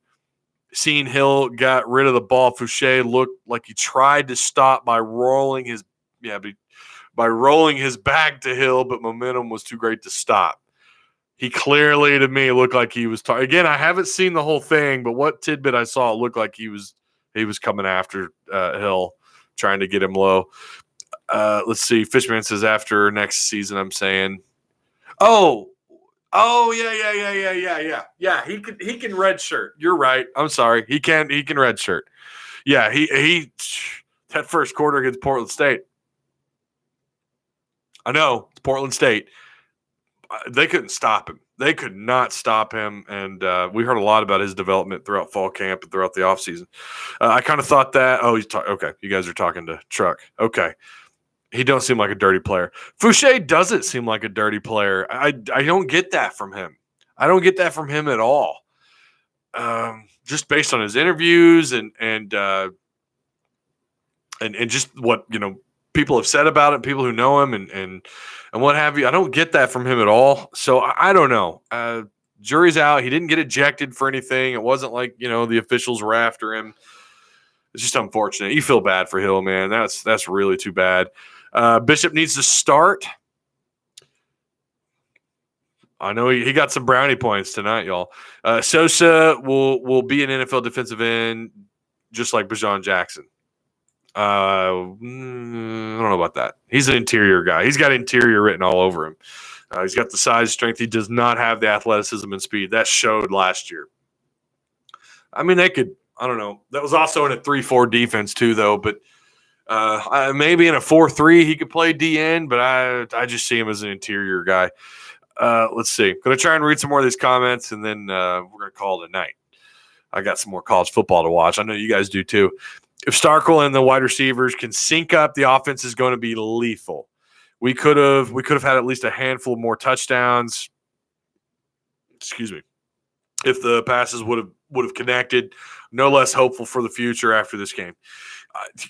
Seeing Hill got rid of the ball, Fouché looked like he tried to stop by rolling his back to Hill, but momentum was too great to stop. He clearly, to me, looked like he was again, I haven't seen the whole thing, but what tidbit I saw, it looked like he was coming after Hill, trying to get him low. Let's see. Fishman says after next season, I'm saying. Oh, yeah. He can redshirt. You're right. I'm sorry. He can redshirt. Yeah, he that first quarter against Portland State. I know, it's Portland State. They couldn't stop him. They could not stop him, and we heard a lot about his development throughout fall camp and throughout the offseason. I kind of thought that, okay, you guys are talking to Truck. Okay. He don't seem like a dirty player. Fouché doesn't seem like a dirty player. I don't get that from him. I don't get that from him at all. Just based on his interviews and just what people have said about it, people who know him and what have you. I don't get that from him at all. So I don't know. Jury's out. He didn't get ejected for anything. It wasn't like the officials were after him. It's just unfortunate. You feel bad for Hill, man. That's really too bad. Bishop needs to start. I know he got some brownie points tonight, y'all. Sosa will be an NFL defensive end, just like Bijan Jackson. I don't know about that. He's an interior guy. He's got interior written all over him. He's got the size, strength. He does not have the athleticism and speed. That showed last year. I mean, they could. I don't know. That was also in a 3-4 defense too, though. But maybe in a 4-3 he could play DN, but I just see him as an interior guy. Let's see. Going to try and read some more of these comments, and then we're going to call it a night. I got some more college football to watch. I know you guys do too. If Starkel and the wide receivers can sync up, the offense is going to be lethal. We could have had at least a handful more touchdowns. Excuse me. If the passes would have connected, no less hopeful for the future after this game.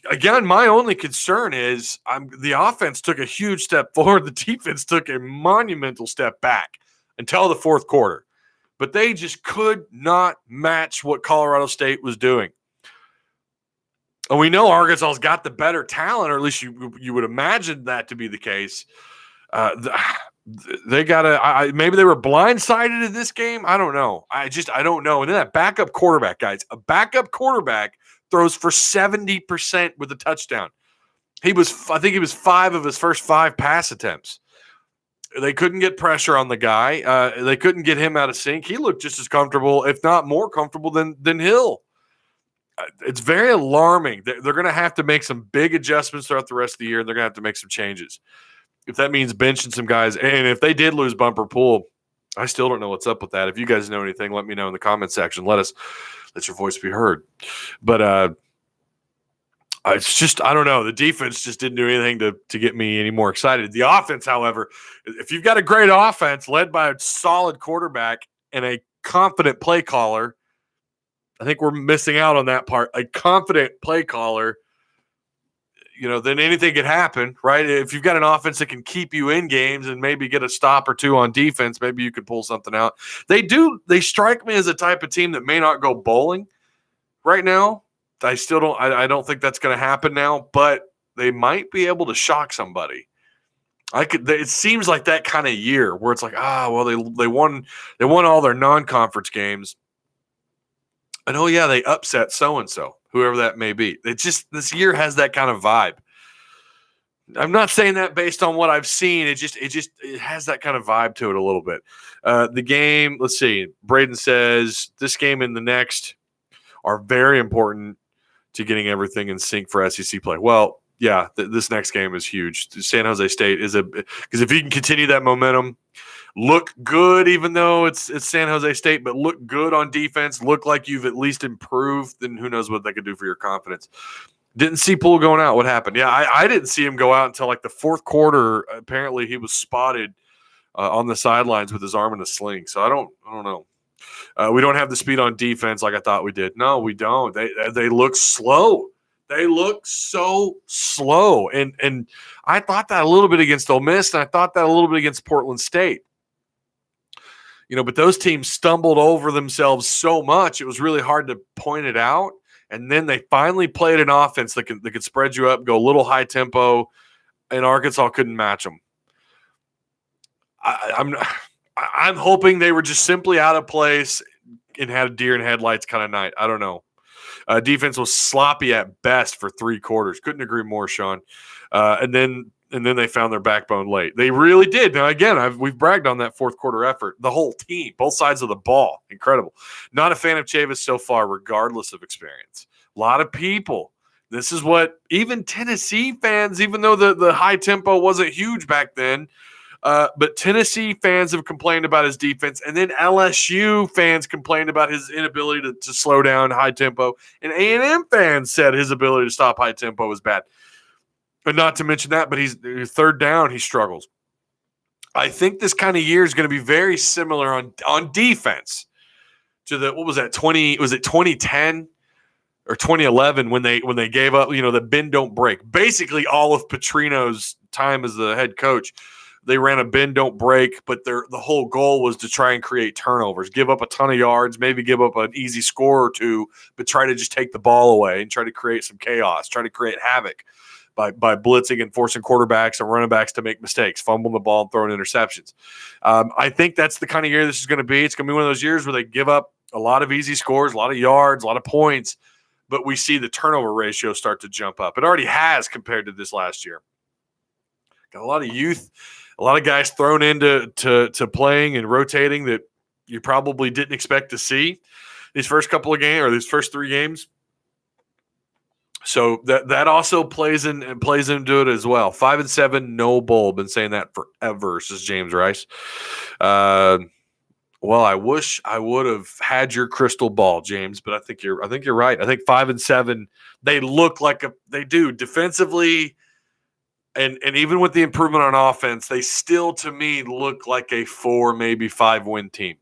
Again, my only concern is the offense took a huge step forward. The defense took a monumental step back until the fourth quarter. But they just could not match what Colorado State was doing. And we know Arkansas's got the better talent, or at least you would imagine that to be the case. They gotta. Maybe they were blindsided in this game. I don't know. I don't know. And then that backup quarterback, guys. A backup quarterback throws for 70% with a touchdown. I think he was 5 of his first 5 pass attempts. They couldn't get pressure on the guy. They couldn't get him out of sync. He looked just as comfortable, if not more comfortable, than Hill. It's very alarming. They're going to have to make some big adjustments throughout the rest of the year, and they're going to have to make some changes. If that means benching some guys, and if they did lose Bumper Pool, I still don't know what's up with that. If you guys know anything, let me know in the comment section. Let your voice be heard. But it's just, I don't know. The defense just didn't do anything to get me any more excited. The offense, however, if you've got a great offense led by a solid quarterback and a confident play caller, I think we're missing out on that part. A confident play caller, then anything could happen, right? If you've got an offense that can keep you in games and maybe get a stop or two on defense, maybe you could pull something out. They strike me as a type of team that may not go bowling right now. I don't think that's going to happen now, but they might be able to shock somebody. It seems like that kind of year where it's like, they won all their non-conference games. And they upset so-and-so, whoever that may be. It just, this year has that kind of vibe. I'm not saying that based on what I've seen. It has that kind of vibe to it a little bit. The game, let's see. Braden says this game and the next are very important to getting everything in sync for SEC play. Well, yeah, this next game is huge. San Jose State because if you can continue that momentum, look good, even though it's San Jose State, but look good on defense, look like you've at least improved, then who knows what they could do for your confidence. Didn't see Poole going out. What happened? Yeah, I didn't see him go out until like the fourth quarter. Apparently, he was spotted on the sidelines with his arm in a sling. So I don't know. We don't have the speed on defense like I thought we did. No, we don't. They look slow. They look so slow. And I thought that a little bit against Ole Miss, and I thought that a little bit against Portland State. But those teams stumbled over themselves so much, it was really hard to point it out. And then they finally played an offense that could spread you up, go a little high tempo, and Arkansas couldn't match them. I'm hoping they were just simply out of place and had a deer in headlights kind of night. I don't know. Defense was sloppy at best for 3 quarters. Couldn't agree more, Sean. And then they found their backbone late. They really did. Now, again, we've bragged on that fourth quarter effort. The whole team, both sides of the ball, incredible. Not a fan of Chavis so far, regardless of experience. A lot of people. This is what even Tennessee fans, even though the high tempo wasn't huge back then, but Tennessee fans have complained about his defense, and then LSU fans complained about his inability to slow down high tempo, and A&M fans said his ability to stop high tempo was bad. But not to mention that, but he's third down, he struggles. I think this kind of year is going to be very similar on defense to was it 2010 or 2011 when they gave up, the bend don't break. Basically all of Petrino's time as the head coach. They ran a bend don't break, but the whole goal was to try and create turnovers, give up a ton of yards, maybe give up an easy score or two, but try to just take the ball away and try to create some chaos, try to create havoc by blitzing and forcing quarterbacks and running backs to make mistakes, fumbling the ball and throwing interceptions. I think that's the kind of year this is going to be. It's going to be one of those years where they give up a lot of easy scores, a lot of yards, a lot of points, but we see the turnover ratio start to jump up. It already has compared to this last year. Got a lot of youth, a lot of guys thrown into playing and rotating that you probably didn't expect to see these first couple of games or these first 3 games. So that also plays into it as well. 5-7, no bowl. Been saying that forever, says James Rice. Well, I wish I would have had your crystal ball, James, but I think you're right. I think 5-7, they look like they do defensively, and even with the improvement on offense, they still to me look like a 4, maybe 5 win team.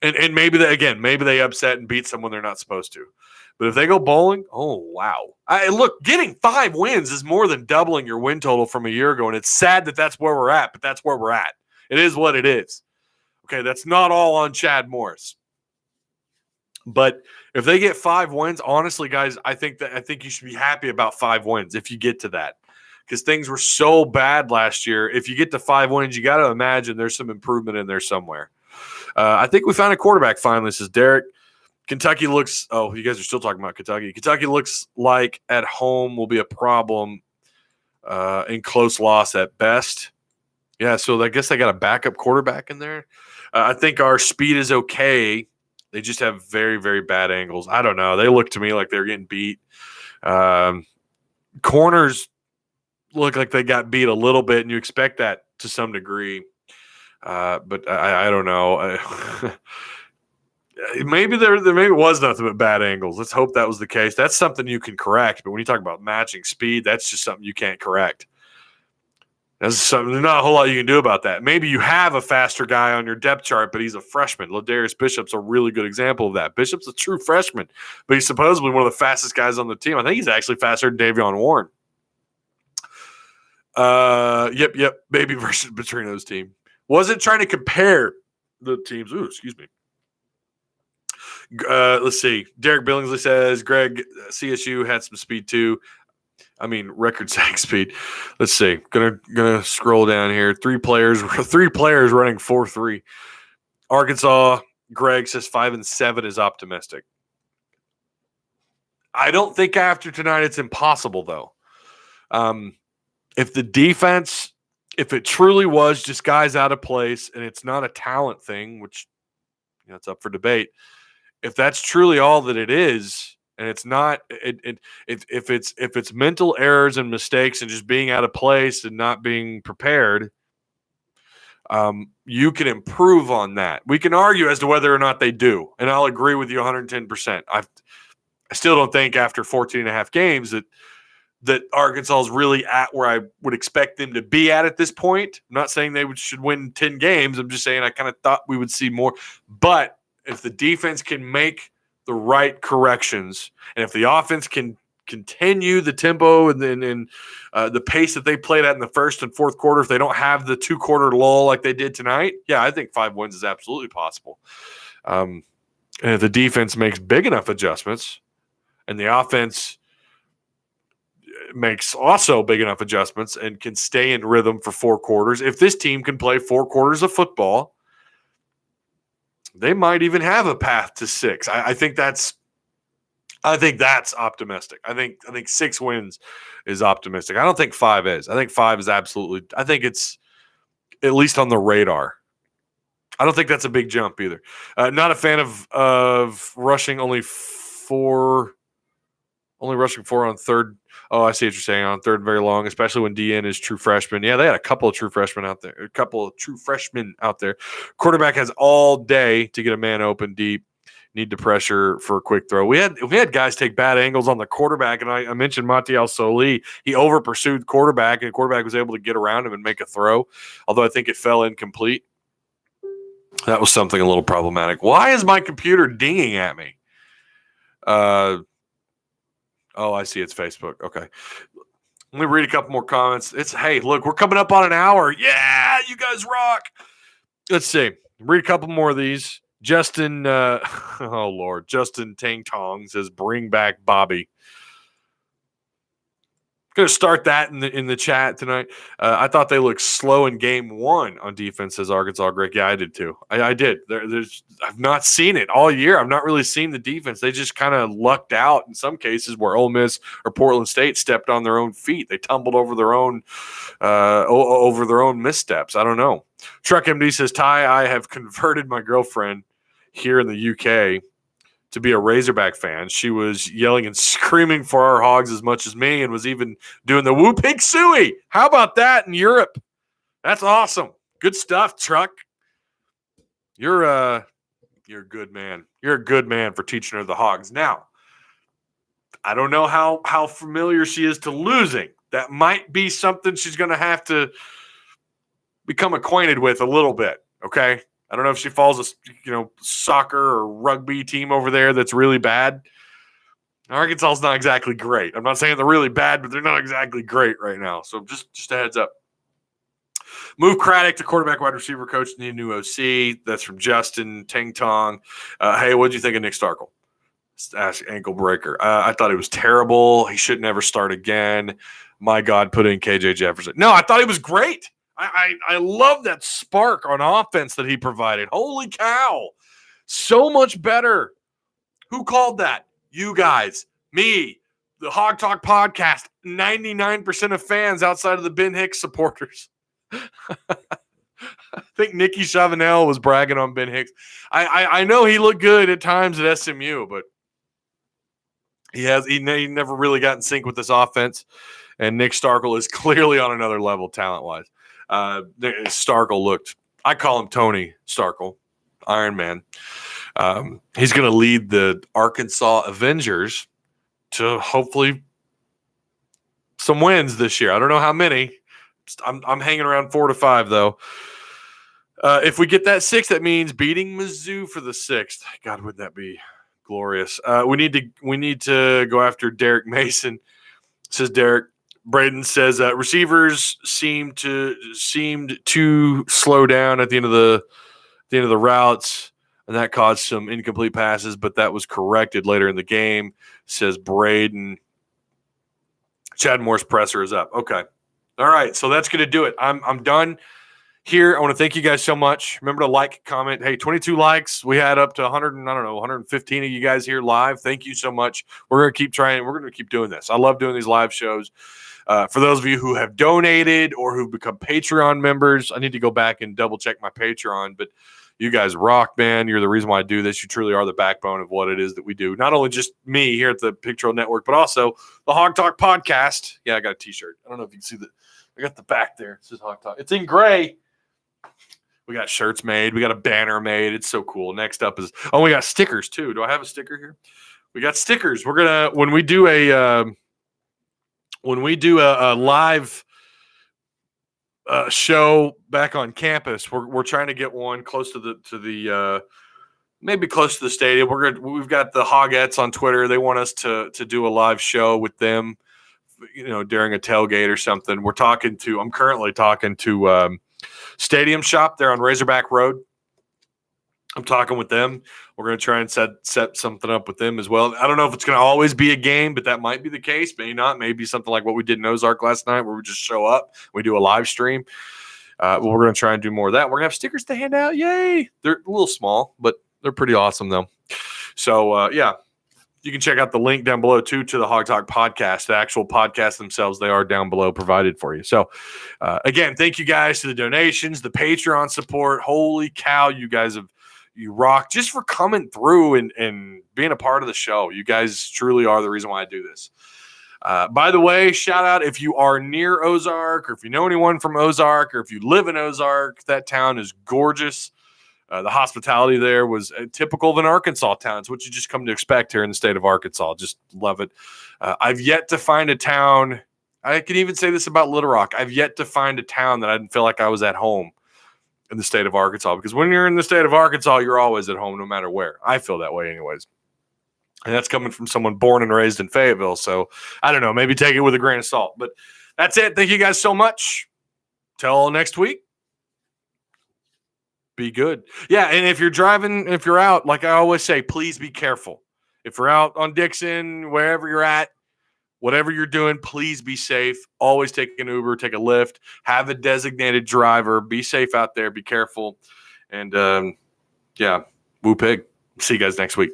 And maybe they upset and beat someone they're not supposed to. But if they go bowling, oh, wow. Look, getting 5 wins is more than doubling your win total from a year ago, and it's sad that that's where we're at, but that's where we're at. It is what it is. Okay, that's not all on Chad Morris. But if they get 5 wins, honestly, guys, I think you should be happy about 5 wins if you get to that. because things were so bad last year. If you get to 5 wins, you got to imagine there's some improvement in there somewhere. I think we found a quarterback finally, says Derek. Kentucky looks – oh, you guys are still talking about Kentucky. Kentucky looks like at home will be a problem in close loss at best. Yeah, so I guess they got a backup quarterback in there. I think our speed is okay. They just have very, very bad angles. I don't know. They look to me like they're getting beat. Corners look like they got beat a little bit, and you expect that to some degree. But I don't know. Maybe there maybe was nothing but bad angles. Let's hope that was the case. That's something you can correct. But when you talk about matching speed, that's just something you can't correct. There's not a whole lot you can do about that. Maybe you have a faster guy on your depth chart, but he's a freshman. Ladarius Bishop's a really good example of that. Bishop's a true freshman, but he's supposedly one of the fastest guys on the team. I think he's actually faster than Davion Warren. Yep. Baby versus Petrino's team. Wasn't trying to compare the teams. Ooh, excuse me. Let's see. Derek Billingsley says Greg, CSU had some speed too. I mean, record-setting speed. Let's see. Gonna scroll down here. Three players running 4.3. Arkansas. Greg says 5-7 is optimistic. I don't think after tonight it's impossible though. If the defense, if it truly was just guys out of place and it's not a talent thing, which it's up for debate. If that's truly all that it is, and it's not, if it's mental errors and mistakes and just being out of place and not being prepared, you can improve on that. We can argue as to whether or not they do, and I'll agree with you 110%. I still don't think after 14 and a half games that Arkansas is really at where I would expect them to be at this point. I'm not saying they should win 10 games. I'm just saying I kind of thought we would see more, but if the defense can make the right corrections, and if the offense can continue the tempo and the pace that they played at in the first and fourth quarter, if they don't have the 2-quarter lull like they did tonight, yeah, I think 5 wins is absolutely possible. And if the defense makes big enough adjustments and the offense makes also big enough adjustments and can stay in rhythm for 4 quarters, if this team can play 4 quarters of football, they might even have a path to 6. I think that's optimistic. I think 6 wins is optimistic. I don't think 5 is. I think 5 is absolutely. I think it's at least on the radar. I don't think that's a big jump either. Not a fan of rushing only rushing 4 on third. Oh, I see what you're saying, on third very long, especially when DN is true freshman. Yeah, they had a couple of true freshmen out there. Quarterback has all day to get a man open deep. Need to pressure for a quick throw. We had guys take bad angles on the quarterback, and I mentioned Montiel Soli. He over pursued quarterback, and the quarterback was able to get around him and make a throw, although I think it fell incomplete. That was something a little problematic. Why is my computer dinging at me? Oh, I see. It's Facebook. Okay. Let me read a couple more comments. Hey, look, we're coming up on an hour. Yeah, you guys rock. Let's see. Read a couple more of these. Justin, Justin Tang Tong says, bring back Bobby. Going to start that in the chat tonight. I thought they looked slow in game 1 on defense, says Arkansas Greg. Yeah, I did too. I did. I've not seen it all year. I've not really seen the defense. They just kind of lucked out in some cases where Ole Miss or Portland State stepped on their own feet. They tumbled over their own missteps. I don't know. Truck MD says, Ty, I have converted my girlfriend here in the UK to be a Razorback fan. She was yelling and screaming for our Hogs as much as me and was even doing the woo pig suey. How about that in Europe? That's awesome. Good stuff, Truck. You're a good man. You're a good man for teaching her the Hogs. Now, I don't know how familiar she is to losing. That might be something she's going to have to become acquainted with a little bit, okay? I don't know if she follows a soccer or rugby team over there that's really bad. Arkansas is not exactly great. I'm not saying they're really bad, but they're not exactly great right now. So just a heads up. Move Craddock to quarterback wide receiver coach, need a new OC. That's from Justin Tang Tong. Hey, what did you think of Nick Starkel? Ankle breaker. I thought he was terrible. He should never start again. My God, put in KJ Jefferson. No, I thought he was great. I love that spark on offense that he provided. Holy cow. So much better. Who called that? You guys. Me. The Hog Talk podcast. 99% of fans outside of the Ben Hicks supporters. I think Nikki Chavanel was bragging on Ben Hicks. I know he looked good at times at SMU, but he never really got in sync with this offense. And Nick Starkel is clearly on another level talent-wise. Starkel looked, I call him Tony Starkel, Iron Man. He's going to lead the Arkansas Avengers to hopefully some wins this year. I don't know how many. I'm hanging around 4 to 5, though. If we get that 6, that means beating Mizzou for the 6th. God, would that be glorious? We need to go after Derek Mason. Says Derek. Braden says receivers seemed to slow down at the end of the routes, and that caused some incomplete passes, but that was corrected later in the game. Says Braden. Chad Moore's presser is up. Okay. All right, so that's going to do it. I'm done here. I want to thank you guys so much. Remember to like, comment. Hey, 22 likes. We had up to 115 of you guys here live. Thank you so much. We're going to keep trying. We're going to keep doing this. I love doing these live shows. For those of you who have donated or who've become Patreon members, I need to go back and double check my Patreon, but you guys rock, man. You're the reason why I do this. You truly are the backbone of what it is that we do. Not only just me here at the Picture Network, but also the Hog Talk podcast. Yeah, I got a t-shirt. I don't know if you can see that. I got the back there. It says Hog Talk. It's in gray. We got shirts made. We got a banner made. It's so cool. Next up is, we got stickers too. Do I have a sticker here? We got stickers. We're going to, when we do a live show back on campus, we're trying to get one close to the maybe close to the stadium. We've got the Hogettes on Twitter. They want us to do a live show with them, during a tailgate or something. I'm currently talking to Stadium Shop there on Razorback Road. I'm talking with them. We're going to try and set something up with them as well. I don't know if it's going to always be a game, but that might be the case. Maybe not. Maybe something like what we did in Ozark last night where we just show up. We do a live stream. We're going to try and do more of that. We're going to have stickers to hand out. Yay. They're a little small, but they're pretty awesome, though. So, you can check out the link down below, too, to the Hog Talk podcast. The actual podcasts themselves, they are down below provided for you. So, again, thank you guys to the donations, the Patreon support. Holy cow, you guys you rock just for coming through and being a part of the show. You guys truly are the reason why I do this. By the way, shout out if you are near Ozark or if you know anyone from Ozark or if you live in Ozark, that town is gorgeous. The hospitality there was typical of an Arkansas town. It's what you just come to expect here in the state of Arkansas. Just love it. I've yet to find a town. I can even say this about Little Rock. I've yet to find a town that I didn't feel like I was at home in the state of Arkansas, because when you're in the state of Arkansas, you're always at home no matter where. I feel that way anyways. And that's coming from someone born and raised in Fayetteville. So I don't know, maybe take it with a grain of salt, but that's it. Thank you guys so much. Till next week. Be good. Yeah. And if you're driving, if you're out, like I always say, please be careful. If you're out on Dixon, wherever you're at, whatever you're doing, please be safe. Always take an Uber, take a Lyft, have a designated driver. Be safe out there. Be careful. And, Woo Pig. See you guys next week.